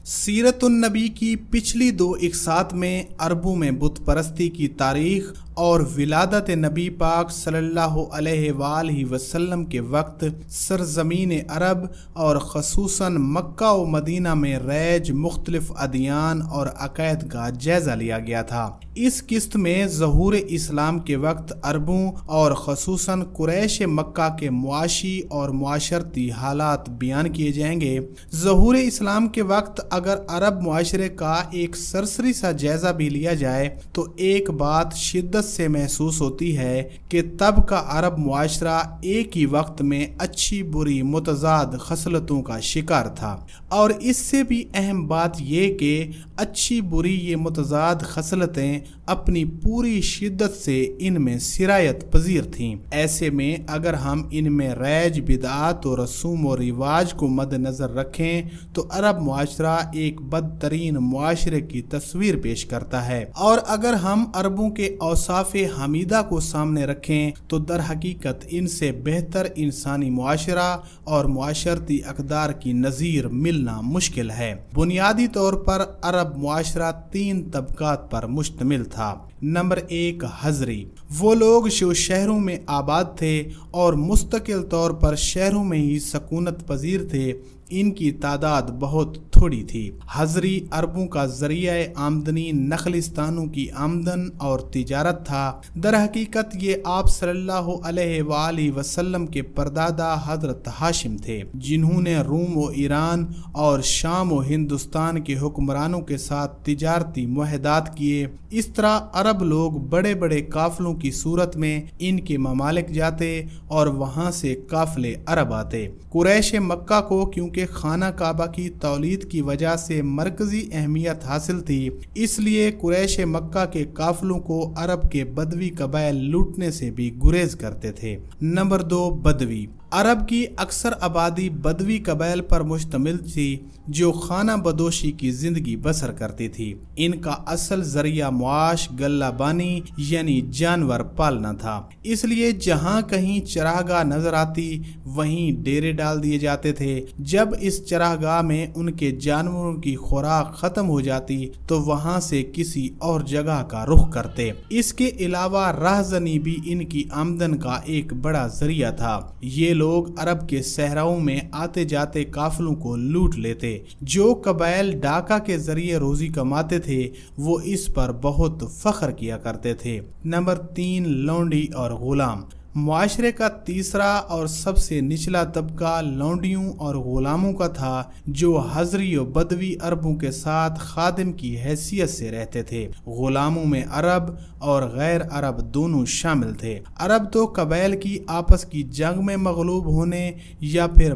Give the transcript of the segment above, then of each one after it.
सीरत उन-नबी की पिछली दो इकसात में अरबों में बुत परस्ती की तारीख और विलादत नबी पाक सल्लल्लाहु अलैहि वसल्लम के वक्त सरजमीन अरब और खसूसन मक्का व मदीना में रैज मुख्तलिफ अदियान और अक़ायद का जायज़ा लिया गया था। इस किस्त में ज़हूर इस्लाम के वक्त अरबों और खसूसन कुरैश मक्का के मुआशी और मुआशरती हालात बयान किए जाएंगे। ज़हूर इस्लाम के वक्त अगर अरब मुआशरे का एक सरसरी सा जायज़ा भी लिया जाए तो एक बात शिद्दत से महसूस होती है कि तब का अरब मुआशरा एक ही वक्त में अच्छी बुरी मुतज़ाद खसलतों का शिकार था, और इससे भी अहम बात यह कि अच्छी बुरी ये मुतज़ाद खसलतें अपनी पूरी शिद्दत से इनमें सिरायत पजीर थीं। ऐसे में अगर हम इनमें रैज बिदआत और रसूम और रिवाज को मद्देनज़र रखें तो अरब मुआशरा एक बदतरीन मुआशरे की तस्वीर पेश करता है, और अगर हम अरबों के औसाफ़े हमीदा को सामने रखें तो दर हकीकत इनसे बेहतर इंसानी मुआशरा और मुआशरती अक़दार की नज़ीर मिलना मुश्किल है। बुनियादी तौर पर अरब मुआशरा तीन तबकात पर मुश्तमिल था। नंबर 1, हज़री। वो लोग जो शहरों में आबाद थे और मुस्तकिल तौर पर शहरों में ही सकूनत पजीर थे, इनकी तादाद बहुत थोड़ी थी। हज़री अरबों का ज़रिया आमदनी नखलिस्तानों की आमदन और तिजारत था। दर हकीकत ये आप सल्लल्लाहु अलैहि वसल्लम के परदादा हज़रत हाशिम थे, जिन्होंने रूम व ईरान और शाम व हिंदुस्तान के हुक्मरानों के साथ तिजारती मुआहदात किए। इस तरह अरब लोग बड़े बड़े काफिलों की सूरत में इनके ममालिक जाते और वहाँ से काफिले अरब आते। कुरैश मक्का को क्योंकि खाना काबा की तौलीद की वजह से मरकजी अहमियत हासिल थी, इसलिए कुरैश मक्का के काफिलों को अरब के बदवी कबाइल लूटने से भी गुरेज करते थे। नंबर 2, बदवी। अरब की अक्सर आबादी बदवी कबाइल पर मुश्तमिल थी जो खाना बदोशी की जिंदगी बसर करती थी। इनका असल जरिया मुआश गल्लाबानी यानी जानवर पालना था, इसलिए जहाँ कहीं चरागाह नजर आती वहीं डेरे डाल दिए जाते थे। जब इस चरागाह में उनके जानवरों की खुराक खत्म हो जाती तो वहाँ से किसी और जगह का रुख करते। इसके अलावा राहजनी भी इनकी आमदन का एक बड़ा जरिया था। ये लोग अरब के सहराओं में आते जाते काफिलों को लूट लेते। जो कबाइल डाका के जरिए रोजी कमाते थे वो इस पर बहुत फख्र किया करते थे। नंबर 3, लौंडी और गुलाम। मुआशरे का तीसरा और सबसे निचला तबका लौंडियों और गुलामों का था, जो हज़री और बदवी अरबों के साथ खादिम की हैसियत से रहते थे। गुलामों में अरब और गैर अरब दोनों शामिल थे। अरब तो कबाइल की आपस की जंग में मगलूब होने या फिर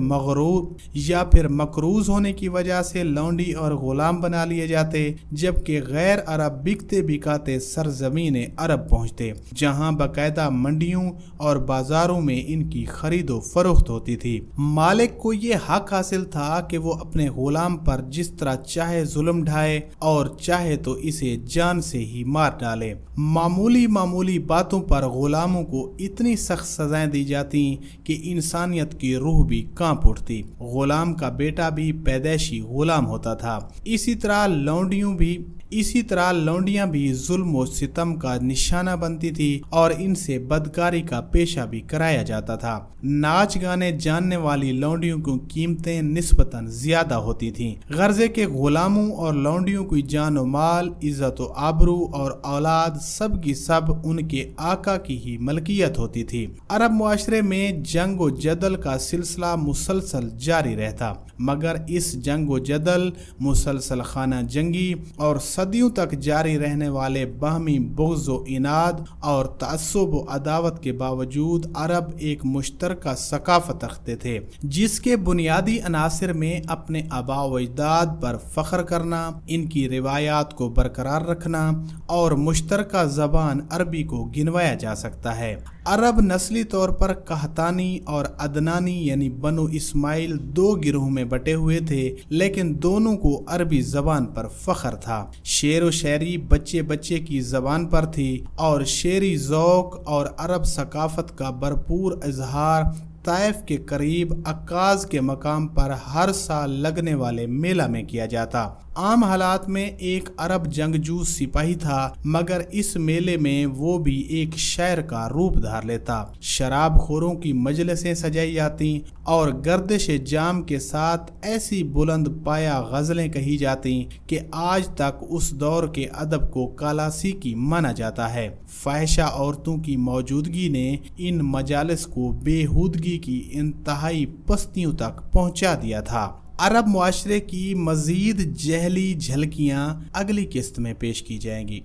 मकरूज होने की वजह से लौंडी और गुलाम बना लिए जाते, जबकि गैर अरब बिकते बिकाते सरजमीन अरब पहुँचते, जहाँ बाकायदा मंडियों और बाजारों में इनकी खरीदो फरोख्त होती थी। मालिक को ये हक हासिल था कि वो अपने गुलाम पर जिस तरह चाहे जुल्म ढाए और चाहे तो इसे जान से ही मार डाले। मामूली बातों पर गुलामों को इतनी सख्त सजाएं दी जाती कि इंसानियत की रूह भी कांप उठती। गुलाम का बेटा भी पैदैशी गुलाम होता था। इसी तरह लौंडियां भी जुल्म और सितम का निशाना बनती थी और इनसे बदकारी का पेशा भी कराया जाता था। नाच गाने जानने वाली लौंडियों की कीमतें निस्बतन ज्यादा होती थीं। गर्जे के गुलामों और लौंडियों की जान और माल, इज्जत और आबरू और औलाद सब की सब उनके आका की ही मलकियत होती थी। अरब मुआशरे में जंग व जदल का सिलसिला मुसलसल जारी रहता, मगर इस जंग व जदल, मुसलसल खाना जंगी और सदियों तक जारी रहने वाले बाहमी बुग़्ज़ व इनाद और तअस्सुब व अदावत के बावजूद अरब एक मुश्तरका सकाफत रखते थे, जिसके बुनियादी अनासिर में अपने आबा व अजदाद पर फख्र करना, इनकी रिवायात को बरकरार रखना और मुश्तरका ज़बान अरबी को गिनवाया जा सकता है। अरब नस्ली तौर पर कहतानी और अदनानी यानी बनु इस्माइल दो गिरोह में बटे हुए थे, लेकिन दोनों को अरबी जबान पर फख्र था। शेर व शायरी बच्चे बच्चे की जबान पर थी और शेरी ज़ौक़ और अरब सकाफत का भरपूर इजहार طائف کے قریب عکاظ کے مقام پر ہر سال لگنے والے میلہ میں کیا جاتا۔ عام حالات میں ایک عرب جنگجو سپاہی تھا، مگر اس میلے میں وہ بھی ایک شاعر کا روپ دھار لیتا۔ شراب خوروں کی مجلسیں سجائی جاتی اور گردش جام کے ساتھ ایسی بلند پایا غزلیں کہی جاتی کہ آج تک اس دور کے ادب کو کلاسیکی مانا جاتا ہے۔ فاحشہ عورتوں کی موجودگی نے ان مجالس کو بےہودگی کی انتہائی پستیوں تک پہنچا دیا تھا۔ عرب معاشرے کی مزید جہلی جھلکیاں اگلی قسط میں پیش کی جائیں گی۔